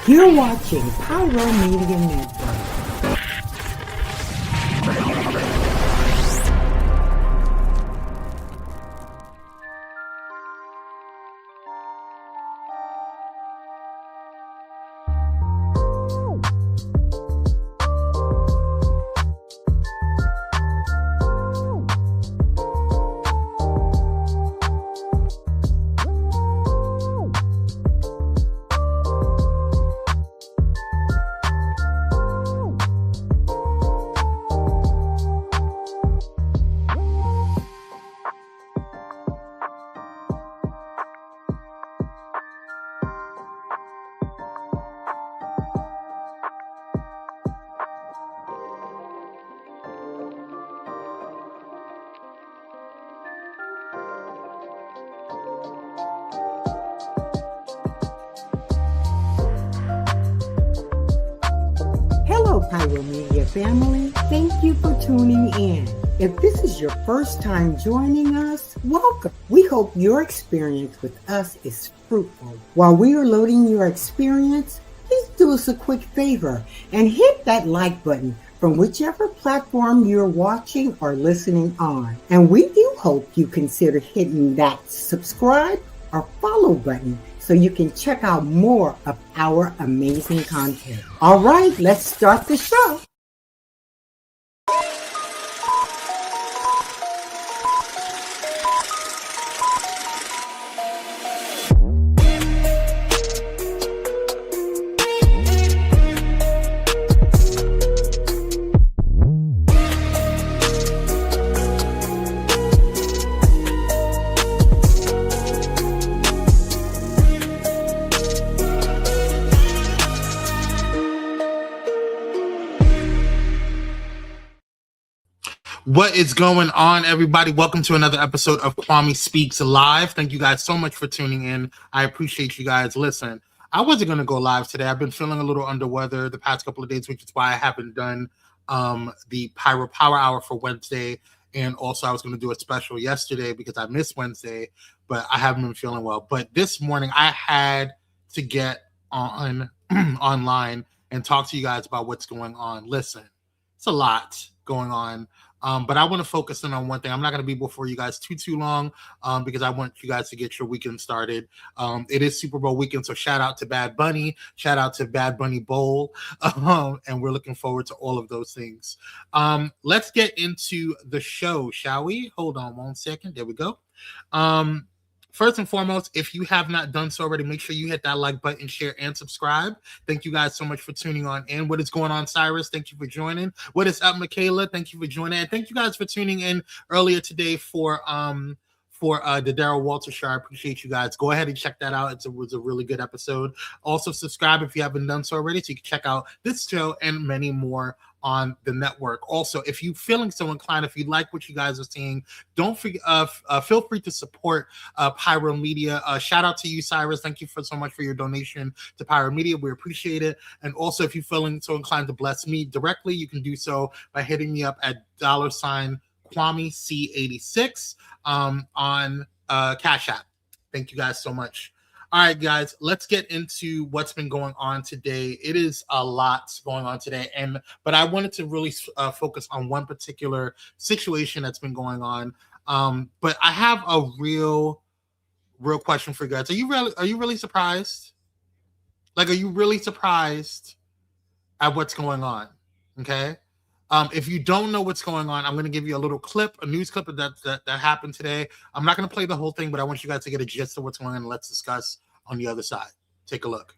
You're watching Pyro Media Network. Hello, Pyro Media family. Thank you for tuning in. If this is your first time joining us, welcome. We hope your experience with us is fruitful. While we are loading your experience, please do us a quick favor and hit that like button from whichever platform you're watching or listening on. And we do hope you consider hitting that subscribe or follow button so you can check out more of our amazing content. All right, let's start the show. What is going on, everybody? Welcome to another episode of Kwame Speaks Live. Thank you guys so much for tuning in. I appreciate you guys. Listen, I wasn't going to go live today. I've been feeling a little under weather the past couple of days, which is why I haven't done the Pyro Power Hour for Wednesday. And also I was going to do a special yesterday because I missed Wednesday, but I haven't been feeling well. But this morning I had to get on online and talk to you guys about what's going on. Listen, it's a lot going on. But I want to focus in on one thing. I'm not going to be before you guys too long because I want you guys to get your weekend started. It is Super Bowl weekend, so shout out to Bad Bunny, shout out to Bad Bunny Bowl, and we're looking forward to all of those things. Let's get into the show, shall we? Hold on 1 second. There we go. First and foremost, if you have not done so already, make sure you hit that like button, share, and subscribe. Thank you guys so much for tuning on in. What is going on, Cyrus? Thank you for joining. What is up, Michaela? Thank you for joining. And thank you guys for tuning in earlier today for the Darryl Walter show. I appreciate you guys. Go ahead and check that out. It was a really good episode. Also, subscribe if you haven't done so already, so you can check out this show and many more on the network. Also, if you're feeling so inclined, if you like what you guys are seeing, don't forget, feel free to support Pyro Media. Shout out to you, Cyrus. Thank you so much for your donation to Pyro Media. We appreciate it. And also, if you're feeling so inclined to bless me directly, you can do so by hitting me up at $Kwame C86 on Cash App. Thank you guys so much. All right, guys, let's get into what's been going on today. It is a lot going on today, but I wanted to really focus on one particular situation that's been going on. But I have a real question for you guys. Are you really surprised? Like, are you really surprised at what's going on? Okay. If you don't know what's going on, I'm going to give you a little clip, a news clip that happened today. I'm not going to play the whole thing, but I want you guys to get a gist of what's going on, and let's discuss on the other side. Take a look.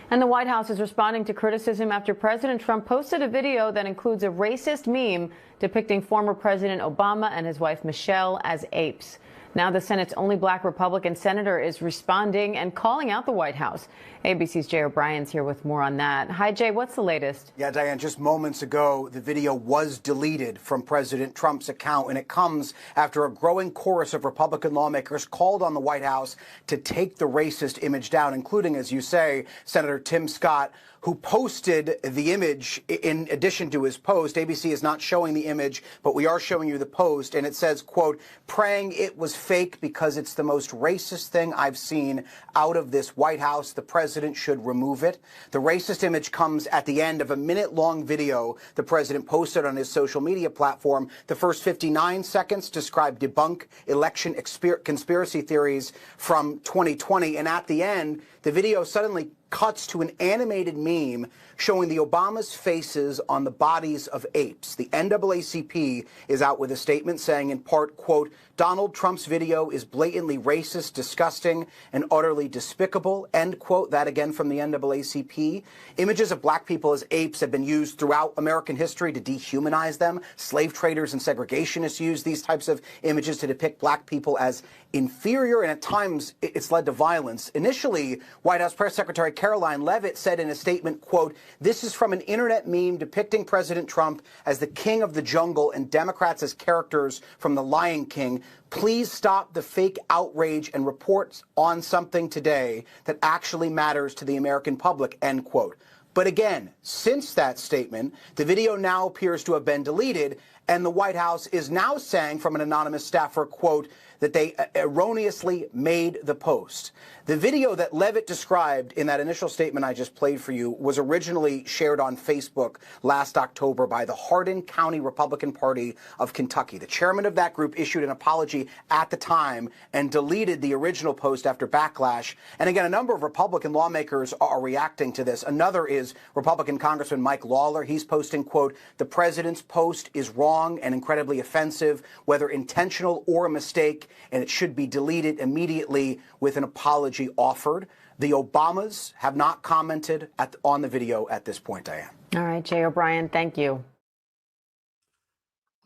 And the White House is responding to criticism after President Trump posted a video that includes a racist meme depicting former President Obama and his wife Michelle as apes. Now the Senate's only black Republican senator is responding and calling out the White House. ABC's Jay O'Brien's here with more on that. Hi, Jay, what's the latest? Yeah, Diane, just moments ago, the video was deleted from President Trump's account, and it comes after a growing chorus of Republican lawmakers called on the White House to take the racist image down, including, as you say, Senator Tim Scott, who posted the image in addition to his post. ABC is not showing the image, but we are showing you the post. And it says, quote, praying it was fake because it's the most racist thing I've seen out of this White House. The president should remove it. The racist image comes at the end of a minute-long video the president posted on his social media platform. The first 59 seconds describe debunk election conspiracy theories from 2020. And at the end, the video suddenly cuts to an animated meme showing the Obamas' faces on the bodies of apes. The NAACP is out with a statement saying, in part, quote, Donald Trump's video is blatantly racist, disgusting, and utterly despicable, end quote. That again from the NAACP. Images of black people as apes have been used throughout American history to dehumanize them. Slave traders and segregationists use these types of images to depict black people as inferior, and at times it's led to violence. Initially, White House Press Secretary Caroline Leavitt said in a statement, quote, this is from an internet meme depicting President Trump as the king of the jungle and Democrats as characters from The Lion King. Please stop the fake outrage and report on something today that actually matters to the American public, end quote. But again, since that statement, the video now appears to have been deleted, and the White House is now saying from an anonymous staffer, quote, that they erroneously made the post. The video that Leavitt described in that initial statement I just played for you was originally shared on Facebook last October by the Hardin County Republican Party of Kentucky. The chairman of that group issued an apology at the time and deleted the original post after backlash. And again, a number of Republican lawmakers are reacting to this. Another is Republican Congressman Mike Lawler. He's posting, quote, the president's post is wrong and incredibly offensive, whether intentional or a mistake, and it should be deleted immediately with an apology offered. The Obamas have not commented on the video at this point, Diane. All right, Jay O'Brien, thank you.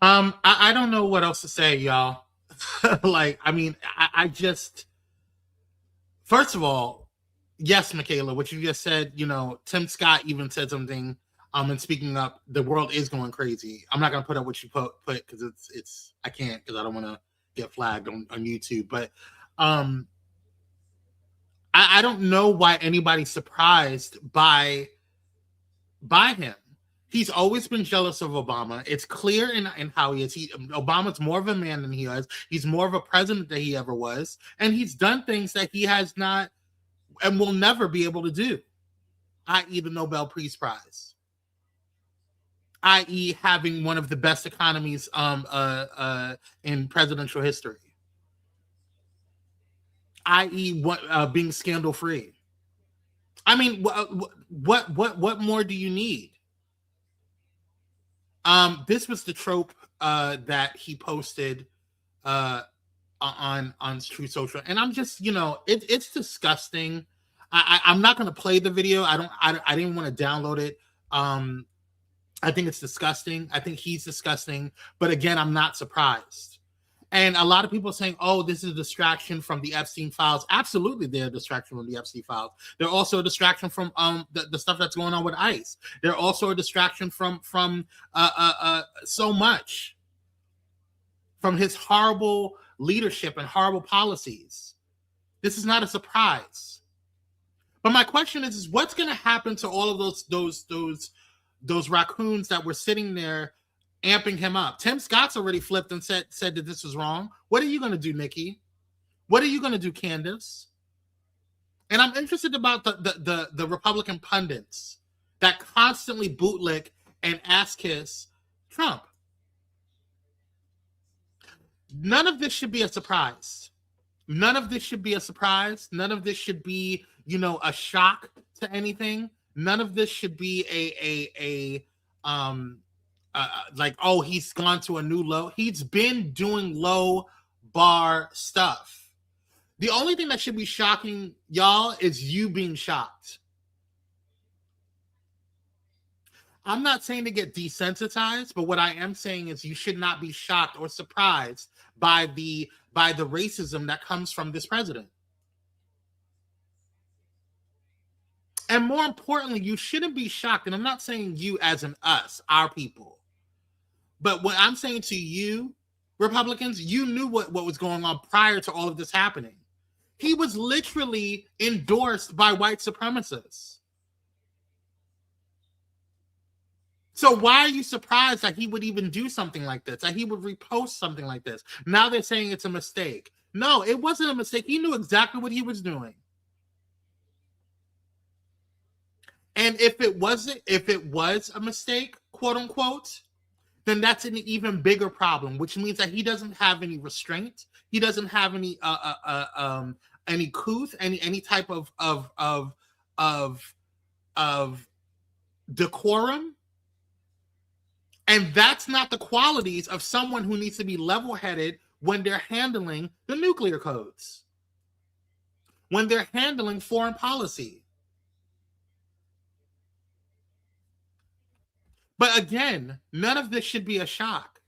I don't know what else to say, y'all. I just, first of all, yes, Michaela, what you just said, Tim Scott even said something, and speaking up, the world is going crazy. I'm not going to put up what you put because I can't, because I don't want to get flagged on YouTube, but I don't know why anybody's surprised by him. He's always been jealous of Obama. It's clear in how he is. Obama's more of a man than he is. He's more of a president than he ever was, and he's done things that he has not and will never be able to do, i.e. the Nobel Peace Prize, i.e. having one of the best economies in presidential history, i.e. being scandal free. I mean, what more do you need? This was the trope that he posted on Truth Social, and I'm just, it's disgusting. I'm not going to play the video. I didn't want to download it. I think it's disgusting. I think he's disgusting. But again, I'm not surprised. And a lot of people are saying, oh, this is a distraction from the Epstein files. Absolutely, they're a distraction from the Epstein files. They're also a distraction from the stuff that's going on with ICE. They're also a distraction from so much, from his horrible leadership and horrible policies. This is not a surprise. But my question is what's going to happen to all of those raccoons that were sitting there amping him up? Tim Scott's already flipped and said that this was wrong. What are you going to do, Nikki? What are you going to do, Candace? And I'm interested about the Republican pundits that constantly bootlick and ass kiss Trump. None of this should be a surprise. None of this should be a surprise. None of this should be, a shock to anything. None of this should be like, oh, he's gone to a new low. He's been doing low bar stuff. The only thing that should be shocking y'all is you being shocked. I'm not saying to get desensitized, but what I am saying is you should not be shocked or surprised by the racism that comes from this president. And more importantly, you shouldn't be shocked. And I'm not saying you as in us, our people. But what I'm saying to you, Republicans, you knew what was going on prior to all of this happening. He was literally endorsed by white supremacists. So why are you surprised that he would even do something like this, that he would repost something like this? Now they're saying it's a mistake. No, it wasn't a mistake. He knew exactly what he was doing. And if it was a mistake, quote unquote, then that's an even bigger problem, which means that he doesn't have any restraint. He doesn't have any couth, any type of decorum. And that's not the qualities of someone who needs to be level-headed when they're handling the nuclear codes, when they're handling foreign policy. But again, none of this should be a shock.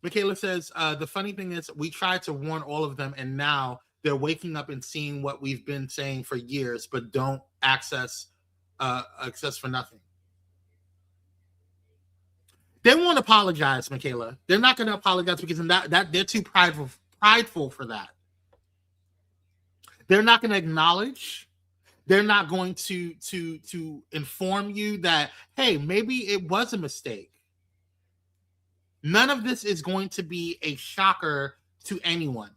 Michaela says, the funny thing is we tried to warn all of them, and now they're waking up and seeing what we've been saying for years, but don't access for nothing. They won't apologize, Michaela. They're not going to apologize because that they're too prideful for that. They're not going to acknowledge. They're not going to inform you that, hey, maybe it was a mistake. None of this is going to be a shocker to anyone.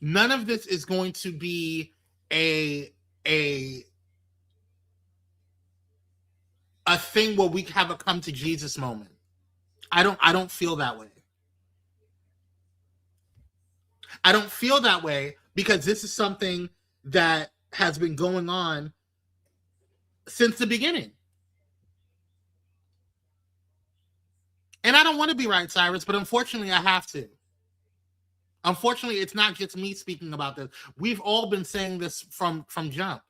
None of this is going to be a thing where we have a come to Jesus moment. I don't feel that way. I don't feel that way because this is something that has been going on since the beginning. And I don't want to be right, Cyrus, but unfortunately I have to. Unfortunately, it's not just me speaking about this. We've all been saying this from jump.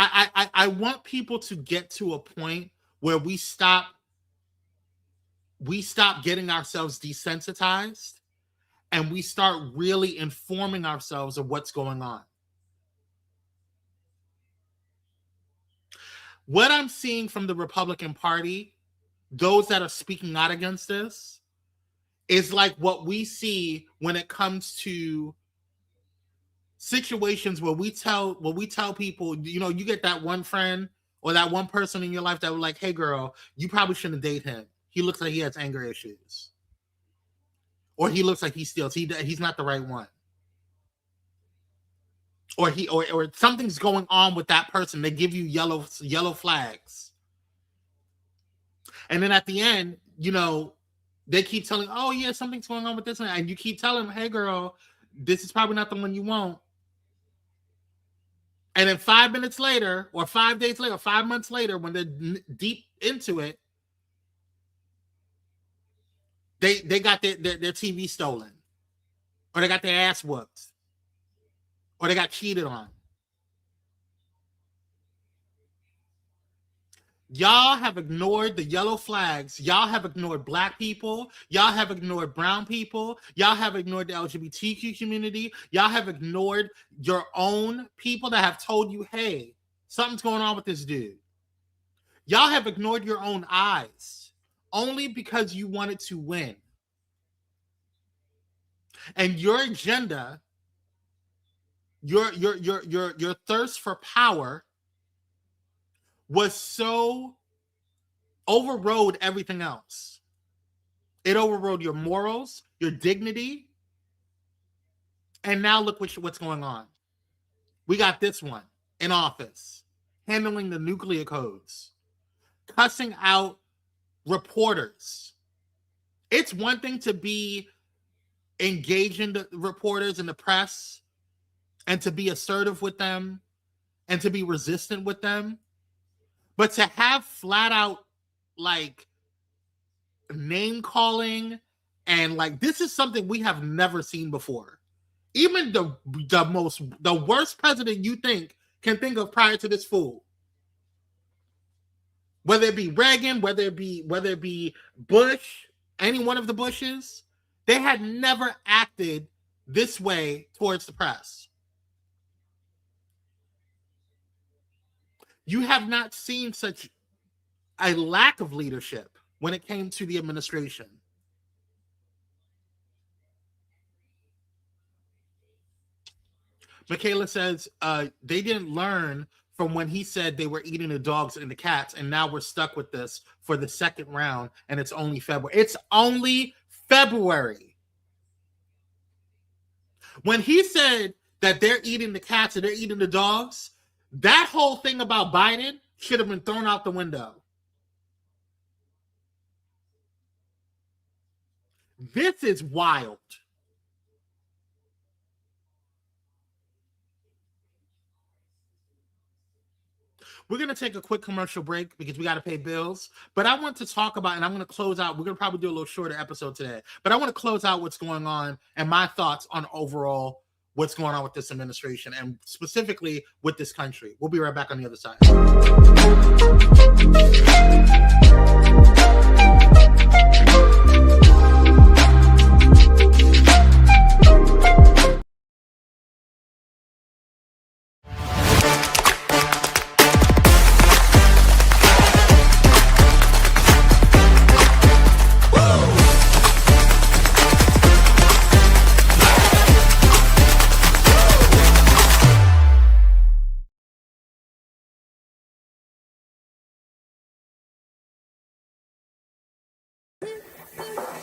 I want people to get to a point where we stop getting ourselves desensitized and we start really informing ourselves of what's going on. What I'm seeing from the Republican Party, those that are speaking out against this, is like what we see when it comes to situations where we tell people, you know, you get that one friend or that one person in your life that were like, hey girl, you probably shouldn't date him. He looks like he has anger issues. Or he looks like he steals. He's not the right one. Or something's going on with that person. They give you yellow flags. And then at the end, you know, they keep telling, oh yeah, something's going on with this one. And you keep telling them, hey girl, this is probably not the one you want. And then 5 minutes later, or 5 days later, 5 months later, when they're deep into it, they got their TV stolen, or they got their ass whooped, or they got cheated on. Y'all have ignored the yellow flags. Y'all have ignored Black people. Y'all have ignored brown people. Y'all have ignored the LGBTQ community. Y'all have ignored your own people that have told you, hey, something's going on with this dude. Y'all have ignored your own eyes only because you wanted to win. And your agenda, your thirst for power was so overrode everything else. It overrode your morals, your dignity. And now look what's going on. We got this one in office, handling the nuclear codes, cussing out reporters. It's one thing to be engaging the reporters and the press and to be assertive with them and to be resistant with them. But to have flat out like name calling and like this is something we have never seen before. Even the worst president you can think of prior to this fool. Whether it be Reagan, whether it be Bush, any one of the Bushes, they had never acted this way towards the press. You have not seen such a lack of leadership when it came to the administration. Michaela says they didn't learn from when he said they were eating the dogs and the cats, and now we're stuck with this for the second round, and it's only February. It's only February. When he said that they're eating the cats and they're eating the dogs, that whole thing about Biden should have been thrown out the window. This is wild. We're going to take a quick commercial break because we got to pay bills. But I want to talk about, and I'm going to close out. We're going to probably do a little shorter episode today. But I want to close out what's going on and my thoughts on overall what's going on with this administration and specifically with this country. We'll be right back on the other side.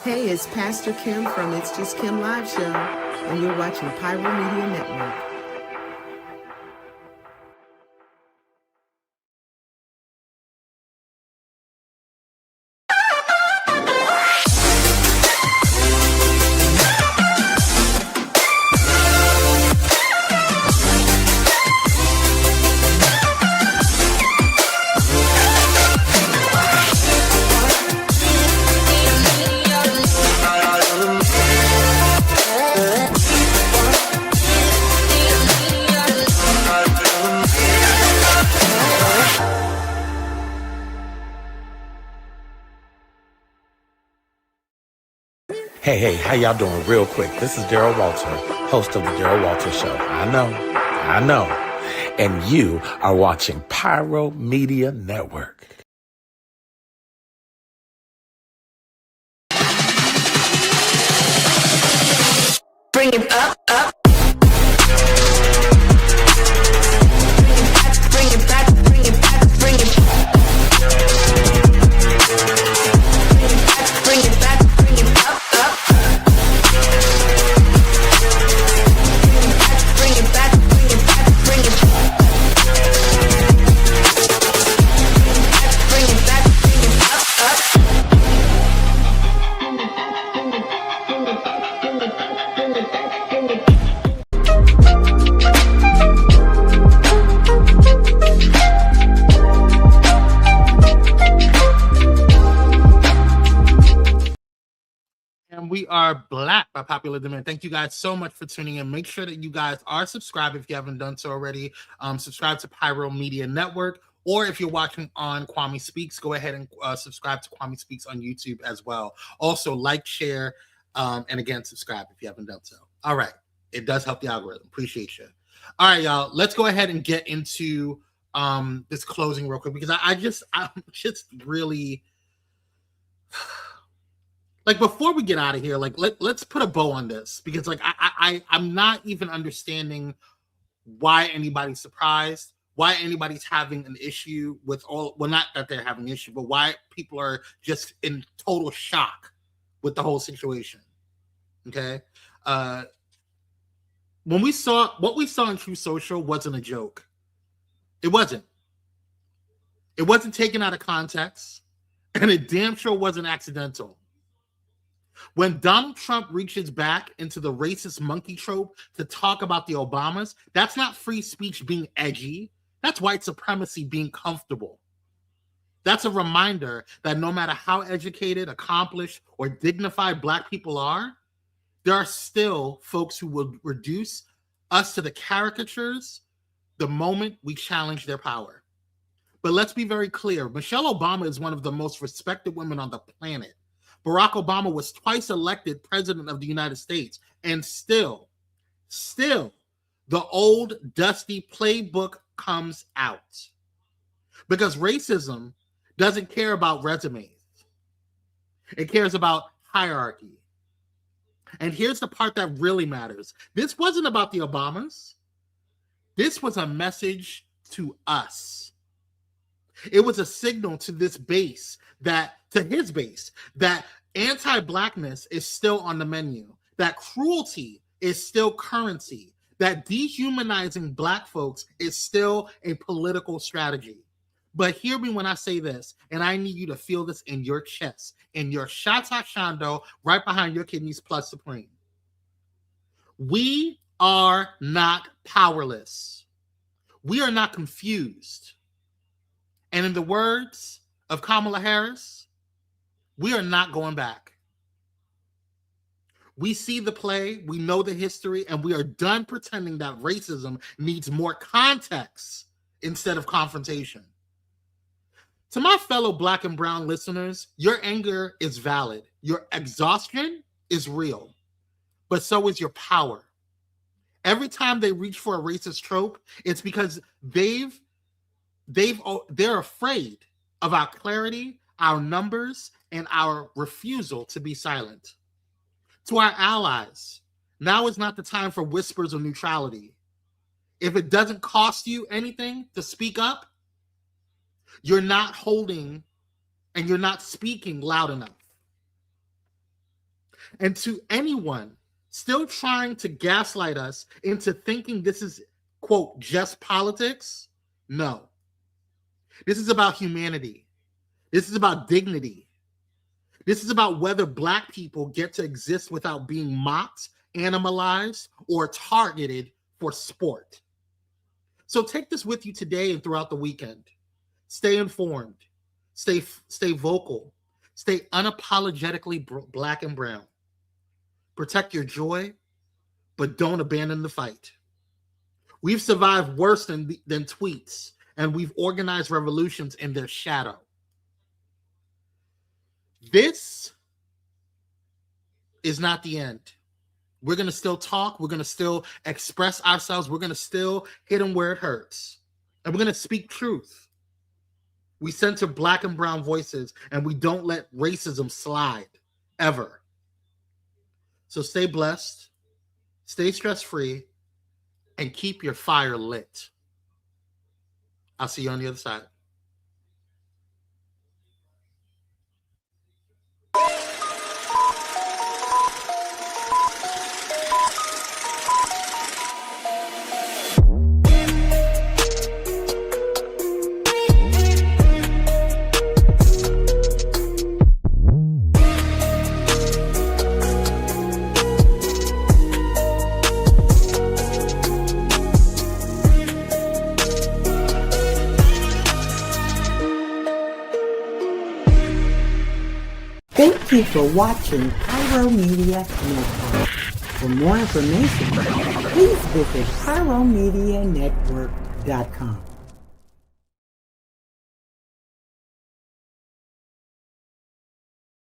Hey, it's Pastor Kim from It's Just Kim Live Show, and you're watching Pyro Media Network. Hey, how y'all doing? Real quick, this is Daryl Walter, host of the Daryl Walter Show. I know. And you are watching Pyro Media Network. Bring it up. Bring it back. Bring it back. Bring it back. Bring it back. Bring it up. Bring it back. Bring it back. Bring it back. Bring it back. Bring it up. And we are black by popular demand. Thank you guys so much for tuning in. Make sure that you guys are subscribed if you haven't done so already. Subscribe to Pyro Media Network, or if you're watching on Kwame Speaks, go ahead and subscribe to Kwame Speaks on YouTube as well. Also, like, share, and again, subscribe if you haven't done so. All right. It does help the algorithm. Appreciate you. All right, y'all. Let's go ahead and get into this closing real quick because I'm just really... Like, before we get out of here, like, let's put a bow on this because, like, I'm not even understanding why anybody's surprised, why anybody's having an issue with not that they're having an issue, but why people are just in total shock with the whole situation. Okay? What we saw in True Social wasn't a joke. It wasn't. It wasn't taken out of context, and it damn sure wasn't accidental. When Donald Trump reaches back into the racist monkey trope to talk about the Obamas, that's not free speech being edgy. That's white supremacy being comfortable. That's a reminder that no matter how educated, accomplished, or dignified Black people are, there are still folks who will reduce us to the caricatures the moment we challenge their power. But let's be very clear. Michelle Obama is one of the most respected women on the planet. Barack Obama was twice elected president of the United States, and still, the old dusty playbook comes out. Because racism doesn't care about resumes. It cares about hierarchy. And here's the part that really matters. This wasn't about the Obamas. This was a message to us. It was a signal to this base, to his base, that anti-blackness is still on the menu, that cruelty is still currency, that dehumanizing Black folks is still a political strategy. But hear me when I say this, and I need you to feel this in your chest, in your shata shando, right behind your kidneys plus supreme. We are not powerless. We are not confused. And in the words of Kamala Harris, we are not going back. We see the play, we know the history, and we are done pretending that racism needs more context instead of confrontation. To my fellow Black and brown listeners, your anger is valid. Your exhaustion is real, but so is your power. Every time they reach for a racist trope, it's because they're afraid of our clarity, our numbers, and our refusal to be silent. To our allies, now is not the time for whispers of neutrality. If it doesn't cost you anything to speak up, you're not holding and you're not speaking loud enough. And to anyone still trying to gaslight us into thinking this is, quote, just politics, no. This is about humanity. This is about dignity. This is about whether Black people get to exist without being mocked, animalized, or targeted for sport. So take this with you today and throughout the weekend. Stay informed. Stay vocal. Stay unapologetically Black and brown. Protect your joy, but don't abandon the fight. We've survived worse than tweets, and we've organized revolutions in their shadow. This is not the end. We're going to still talk. We're going to still express ourselves. We're going to still hit them where it hurts. And we're going to speak truth. We center Black and brown voices, and we don't let racism slide, ever. So stay blessed, stay stress-free, and keep your fire lit. I'll see you on the other side. Thank you for watching Pyro Media Network. For more information, please visit pyromedianetwork.com.